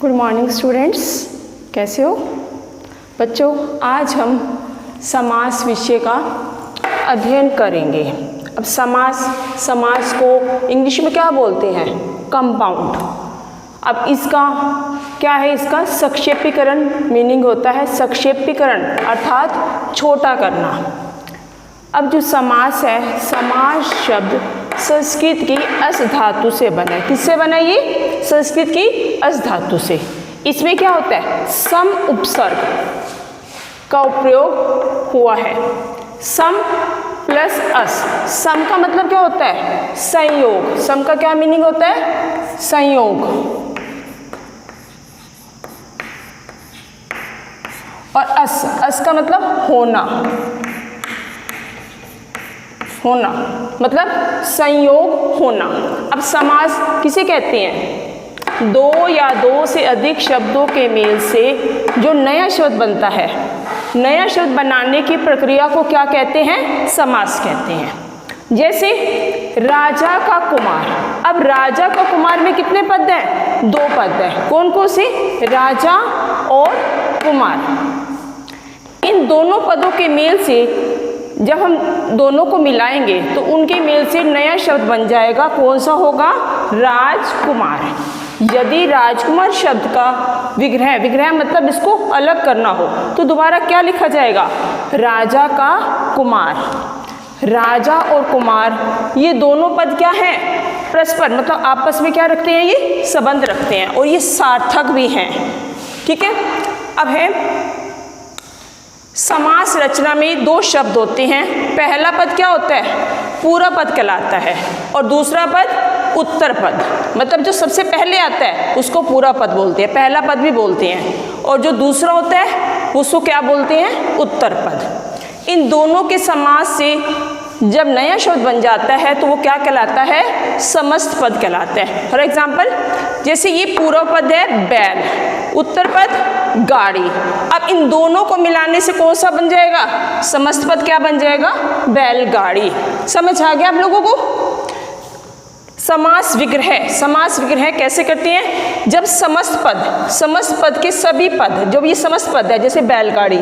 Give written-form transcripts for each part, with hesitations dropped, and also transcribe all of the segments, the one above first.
Good morning students, कैसे हो बच्चों। आज हम समास विषय का अध्ययन करेंगे। अब समास को इंग्लिश में क्या बोलते हैं? कंपाउंड। अब इसका क्या है? इसका संक्षेपीकरण मीनिंग होता है संक्षेपीकरण अर्थात छोटा करना। अब जो समास है, समास शब्द संस्कृत की अस धातु से बना है। किससे बना ये? संस्कृत की अस धातु से। इसमें क्या होता है? सम उपसर्ग का उपयोग हुआ है। सम प्लस अस। सम का मतलब क्या होता है? संयोग। सम का क्या मीनिंग होता है? संयोग। और अस का मतलब होना। होना मतलब संयोग होना। अब समास किसे कहते हैं? दो या दो से अधिक शब्दों के मेल से जो नया शब्द बनता है, नया शब्द बनाने की प्रक्रिया को क्या कहते हैं? समास कहते हैं। जैसे राजा का कुमार। अब राजा का कुमार में कितने पद हैं? दो पद हैं। कौन कौन से? राजा और कुमार। इन दोनों पदों के मेल से जब हम दोनों को मिलाएंगे तो उनके मेल से नया शब्द बन जाएगा। कौन सा होगा? राजकुमार। यदि राजकुमार शब्द का विग्रह मतलब इसको अलग करना हो तो दोबारा क्या लिखा जाएगा? राजा का कुमार। राजा और कुमार ये दोनों पद क्या हैं? परस्पर मतलब आपस में क्या रखते हैं? ये संबंध रखते हैं और ये सार्थक भी हैं। ठीक है। अब है समास रचना में दो शब्द होते हैं। पहला पद क्या होता है? पूरा पद कहलाता है और दूसरा पद उत्तर पद। मतलब जो सबसे पहले आता है उसको पूरा पद बोलते हैं, पहला पद भी बोलते हैं। और जो दूसरा होता है उसको क्या बोलते हैं? उत्तर पद। इन दोनों के समास से जब नया शब्द बन जाता है तो वो क्या कहलाता है? समस्त पद कहलाता है। फॉर एग्जाम्पल जैसे ये पूरा पद है बैल, उत्तर पद गाड़ी। अब इन दोनों को मिलाने से कौन सा बन जाएगा? समस्त पद क्या बन जाएगा? बैलगाड़ी। समझ आ गया आप लोगों को? समास विग्रह कैसे करते हैं? जब समस्त पद के सभी पद, जो ये समस्त पद है जैसे बैलगाड़ी,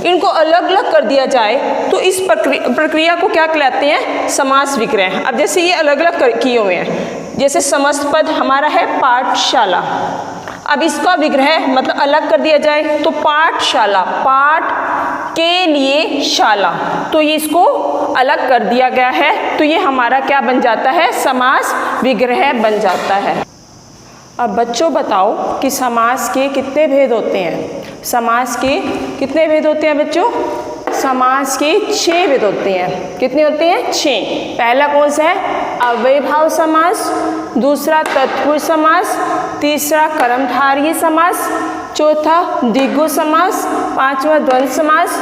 इनको अलग अलग कर दिया जाए तो इस प्रक्रिया को क्या कहलाते हैं? समास विग्रह। अब जैसे ये अलग अलग किए हुए हैं, जैसे समस्त पद हमारा है पाठशाला। अब इसका विग्रह मतलब अलग कर दिया जाए तो पाठशाला, पाठ के लिए शाला, तो ये इसको अलग कर दिया गया है तो ये हमारा क्या बन जाता है? समास विग्रह बन जाता है। अब बच्चों बताओ कि समास के कितने भेद होते हैं? समास के कितने भेद होते हैं बच्चों? समास के 6 भेद होते हैं। कितने होते हैं? 6। पहला कौन सा है? अव्ययभाव समास, दूसरा तत्पुरुष समास, तीसरा कर्मधारय समास, चौथा द्विगु समास, पांचवा द्वंद्व समास,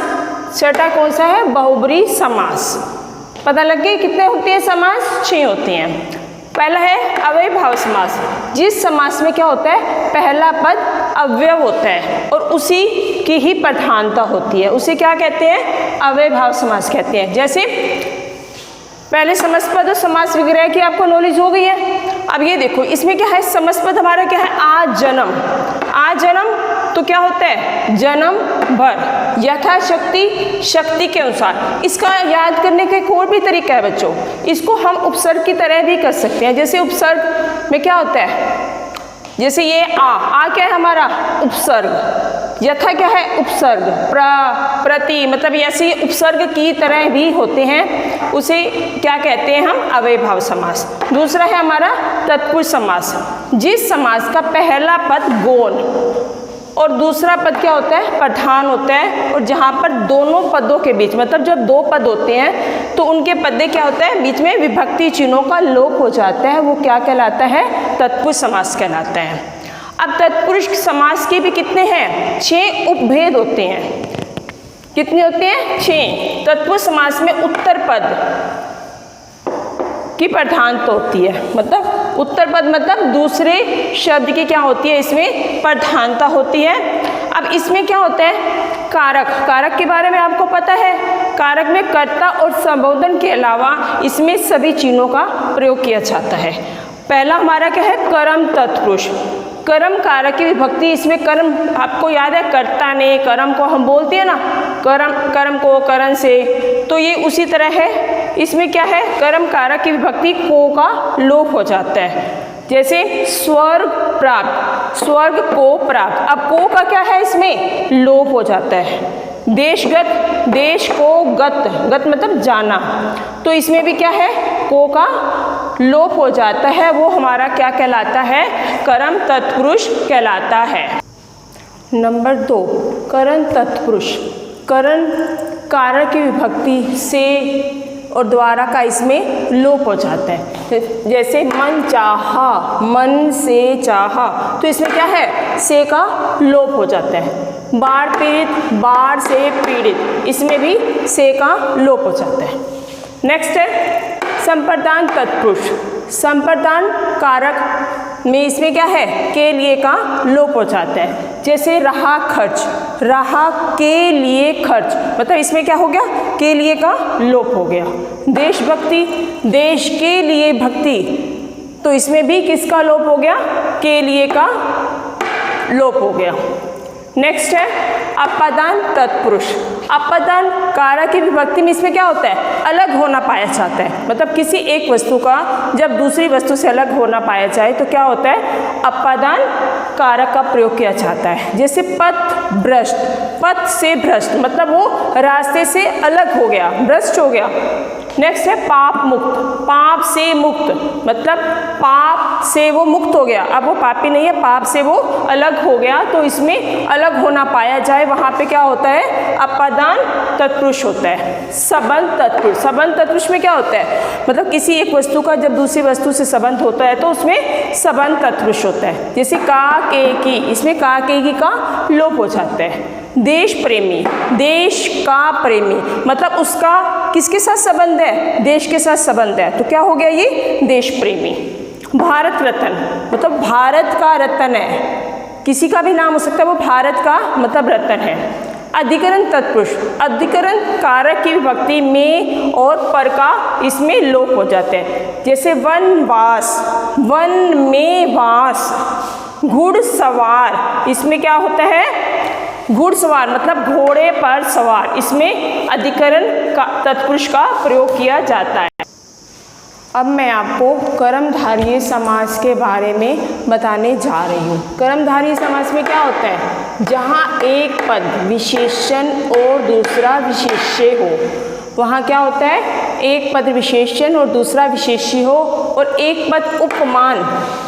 छठा कौन सा है? बहुब्रीहि समास। पता लग गया कितने होते हैं समास? 6 होते हैं। पहला है अव्ययभाव समास। जिस समास में क्या होता है? पहला पद अव्यय होता है और उसी की ही प्रधानता होती है, उसे क्या कहते हैं? अव्ययभाव समास कहते हैं। जैसे पहले समस्त पद और समास विग्रह की आपको नॉलेज हो गई है। अब ये देखो इसमें क्या है? समस्त पद हमारा क्या है? आज जन्म। आज जन्म तो क्या होता है? जन्म भर, यथाशक्ति, शक्ति के अनुसार। इसका याद करने का एक और भी तरीका है बच्चों, इसको हम उपसर्ग की तरह भी कर सकते हैं। जैसे उपसर्ग में क्या होता है? जैसे ये आ क्या है हमारा? उपसर्ग। यथा क्या है? उपसर्ग। प्रति मतलब ऐसे उपसर्ग की तरह भी होते हैं, उसे क्या कहते हैं हम? अव्ययभाव समास। दूसरा है हमारा तत्पुरुष समास। जिस समास का पहला पद गौण और दूसरा पद क्या होता है? प्रधान होता है, और जहाँ पर दोनों पदों के बीच मतलब जब दो पद होते हैं तो उनके पदे क्या होता है? बीच में विभक्ति चिन्हों का लोप हो जाता है, वो क्या कहलाता है? तत्पुरुष समास कहलाता है। अब तत्पुरुष समास के भी कितने हैं? 6 उपभेद होते हैं। कितने होते हैं? 6। तत्पुरुष समास में उत्तर पद की प्रधानता होती है। मतलब उत्तर पद मतलब दूसरे शब्द की क्या होती है? इसमें प्रधानता होती है। अब इसमें क्या होता है? कारक के बारे में आपको पता है। कारक में कर्ता और संबोधन के अलावा इसमें सभी चिन्हों का प्रयोग किया जाता है। पहला हमारा क्या है? कर्म तत्पुरुष। कर्म कारक की विभक्ति, इसमें कर्म आपको याद है, कर्ता ने, कर्म को हम बोलते हैं ना, कर्म को करण से, तो ये उसी तरह है। इसमें क्या है, कर्म कारक की विभक्ति को का लोप हो जाता है। जैसे स्वर्ग प्राप्त, स्वर्ग को प्राप्त, अब को का क्या है, इसमें लोप हो जाता है। देशगत, देश को गत, गत मतलब जाना, तो इसमें भी क्या है, को का लोप हो जाता है। वो हमारा क्या कहलाता है, कर्म तत्पुरुष कहलाता है। नंबर 2, करण तत्पुरुष। करण कारक की विभक्ति से और द्वारा का इसमें लोप हो जाता है। जैसे मन चाहा, मन से चाहा, तो इसमें क्या है, से का लोप हो जाता है। बाढ़ पीड़ित, बाढ़ से पीड़ित, इसमें भी से का लोप हो जाता है। नेक्स्ट है संप्रदान तत्पुरुष। संप्रदान कारक में इसमें क्या है, के लिए का लोप हो जाता है। जैसे रहा खर्च, रहा के लिए खर्च, मतलब इसमें क्या हो गया, के लिए का लोप हो गया। देशभक्ति, देश के लिए भक्ति, तो इसमें भी किसका लोप हो गया, के लिए का लोप हो गया। नेक्स्ट है अपादान तत्पुरुष। अपादान कारक की विभक्ति में इसमें क्या होता है, अलग होना पाया जाता है। मतलब किसी एक वस्तु का जब दूसरी वस्तु से अलग होना पाया जाए तो क्या होता है, अपादान कारक का प्रयोग किया जाता है। जैसे पथ भ्रष्ट, पथ से भ्रष्ट मतलब वो रास्ते से अलग हो गया, भ्रष्ट हो गया। नेक्स्ट है पाप मुक्त, पाप से मुक्त मतलब पाप से वो मुक्त हो गया, अब वो पापी नहीं है, पाप से वो अलग हो गया, तो इसमें अलग होना पाया जाए वहाँ पे क्या होता है, अपादान तत्पुरुष होता है। संबंध तत्पुरुष, संबंध तत्पुरुष में क्या होता है, मतलब किसी एक वस्तु का जब दूसरी वस्तु से संबंध होता है तो उसमें संबंध तत्पुरुष होता है। जैसे का के की, इसमें का के की का लोप हो जाता है। देश प्रेमी, देश का प्रेमी मतलब उसका किसके साथ संबंध है, देश के साथ संबंध है, तो क्या हो गया ये देश प्रेमी। भारत रत्न मतलब भारत का रत्न है, किसी का भी नाम हो सकता है, वो भारत का मतलब रत्न है। अधिकरण तत्पुरुष, अधिकरण कारक की विभक्ति में और पर का इसमें लोप हो जाते हैं। जैसे वनवास, वन में वास। घुड़सवार, इसमें क्या होता है, घुड़सवार मतलब घोड़े पर सवार, इसमें अधिकरण का तत्पुरुष का प्रयोग किया जाता है। अब मैं आपको कर्मधारय समास के बारे में बताने जा रही हूँ। कर्मधारय समास में क्या होता है, जहाँ एक पद विशेषण और दूसरा विशेष्य हो, वहाँ क्या होता है, एक पद विशेषण और दूसरा विशेष्य हो, और एक पद उपमान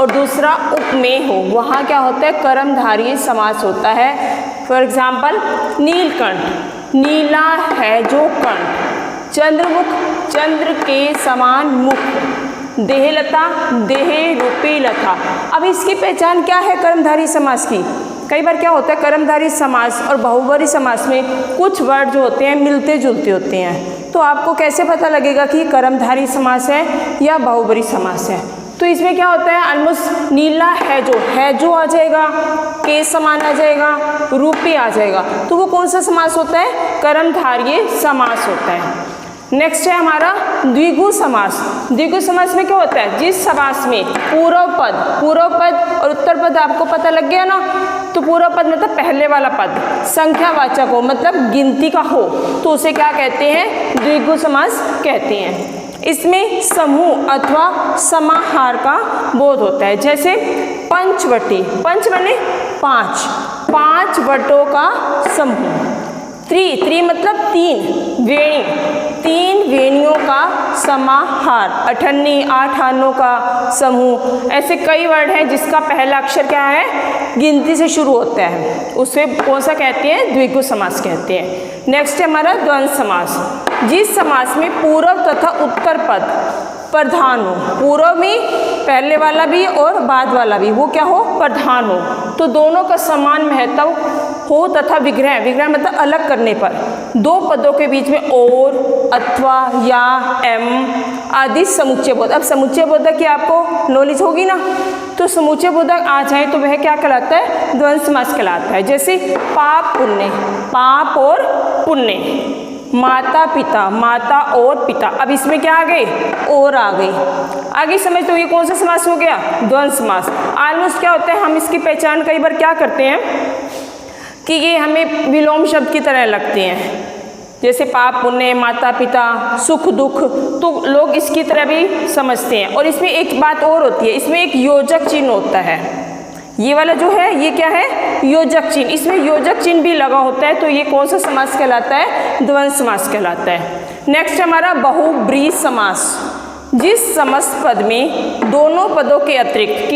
और दूसरा उपमेय हो, वहाँ क्या होता है, कर्मधारय समास होता है। फॉर एग्जाम्पल नीलकंठ, नीला है जो कंठ। चंद्रमुख, चंद्र के समान मुख। देहलता, देह रूपी लता। अब इसकी पहचान क्या है कर्मधारय समास की, कई बार क्या होता है कर्मधारय समास और बहुब्रीहि समास में कुछ वर्ड जो होते हैं मिलते जुलते होते हैं, तो आपको कैसे पता लगेगा कि कर्मधारय समास है या बहुब्रीहि समास है। तो इसमें क्या होता है, ऑलमोस्ट नीला है जो आ जाएगा, के समान आ जाएगा, रूपी आ जाएगा, तो वो कौन सा समास होता है, कर्मधारय समास होता है। नेक्स्ट है हमारा द्विगु समास। द्विगु समास में क्या होता है, जिस समास में पूर्व पद और उत्तर पद आपको पता लग गया ना, तो पूर्व पद मतलब पहले वाला पद संख्यावाचक हो मतलब गिनती का हो, तो उसे क्या कहते हैं, द्विगु समास कहते हैं। इसमें समूह अथवा समाहार का बोध होता है। जैसे पंचवटी, पंच बने पांच वटों का समूह। त्रि मतलब तीन, वेणी, तीन वेणियों का समाहार। अठन्नी, 8 आनों का समूह। ऐसे कई वर्ड हैं जिसका पहला अक्षर क्या है, गिनती से शुरू होता है, उसे कौन सा कहते हैं, द्विगु समास कहते हैं। नेक्स्ट है हमारा द्वंद्व समास। जिस समास में पूर्व तथा उत्तर पद प्रधान हो, पूर्व में पहले वाला भी और बाद वाला भी वो क्या हो, प्रधान हो, तो दोनों का समान महत्व हो तथा विग्रह, विग्रह मतलब अलग करने पर दो पदों के बीच में और, अथवा, या, एम आदि समुच्चय बोधक। अब समुच्चय बोधक की आपको नॉलेज होगी ना, तो समुच्चय बोधक आ जाए तो वह क्या कहलाता है, द्वंद्व समास कहलाता है। जैसे पाप पुण्य, पाप और पुण्य। माता पिता, माता और पिता। अब इसमें क्या आ गए, और आ गई। आगे समझ तो ये कौन सा समास हो गया, द्वंद्व समास। ऑलमोस्ट क्या होता है, हम इसकी पहचान कई बार क्या करते हैं कि ये हमें विलोम शब्द की तरह लगते हैं, जैसे पाप पुण्य, माता पिता, सुख दुख, तो लोग इसकी तरह भी समझते हैं। और इसमें एक बात और होती है, इसमें एक योजक चिन्ह होता है। ये वाला जो है ये क्या है, योजक चिन्ह। इसमें योजक चिन्ह भी लगा होता है, तो ये कौन सा समास कहलाता है, द्वंद्व समास कहलाता है। नेक्स्ट हमारा बहुब्रीहि समास। जिस समस्त पद में दोनों पदों के अतिरिक्त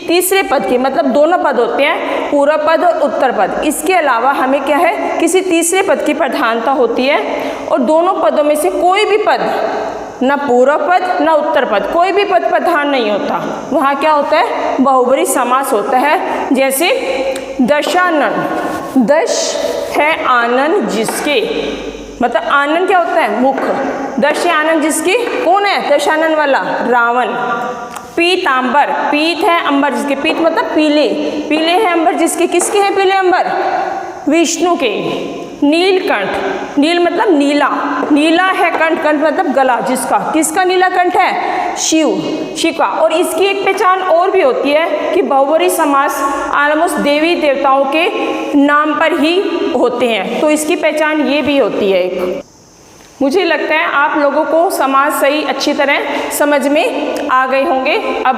तीसरे पद के, मतलब दोनों पद होते हैं, पूर्व पद और उत्तर पद, इसके अलावा हमें क्या है, किसी तीसरे पद की प्रधानता होती है। और दोनों पदों में से कोई भी पद, न पूर्व पद न उत्तर पद, कोई भी पद प्रधान नहीं होता, वहाँ क्या होता है, बहुब्रीहि समास होता है। जैसे दशानन, दश है आनंद जिसके, मतलब आनंद क्या होता है, मुख। दश है आनंद जिसकी, कौन है दशानन वाला, रावण। पीतांबर, पीत है अंबर जिसके, पीत मतलब पीले, पीले है अंबर जिसके, किसके हैं पीले अंबर, विष्णु के। नीलकंठ, नील मतलब नीला, नीला है कंठ, कंठ मतलब गला जिसका, किसका नीला कंठ है, शिव का। और इसकी एक पहचान और भी होती है कि बहुब्रीहि समास ऑलमोस्ट देवी देवताओं के नाम पर ही होते हैं, तो इसकी पहचान ये भी होती है एक। मुझे लगता है आप लोगों को समास सही अच्छी तरह समझ में आ गए होंगे। अब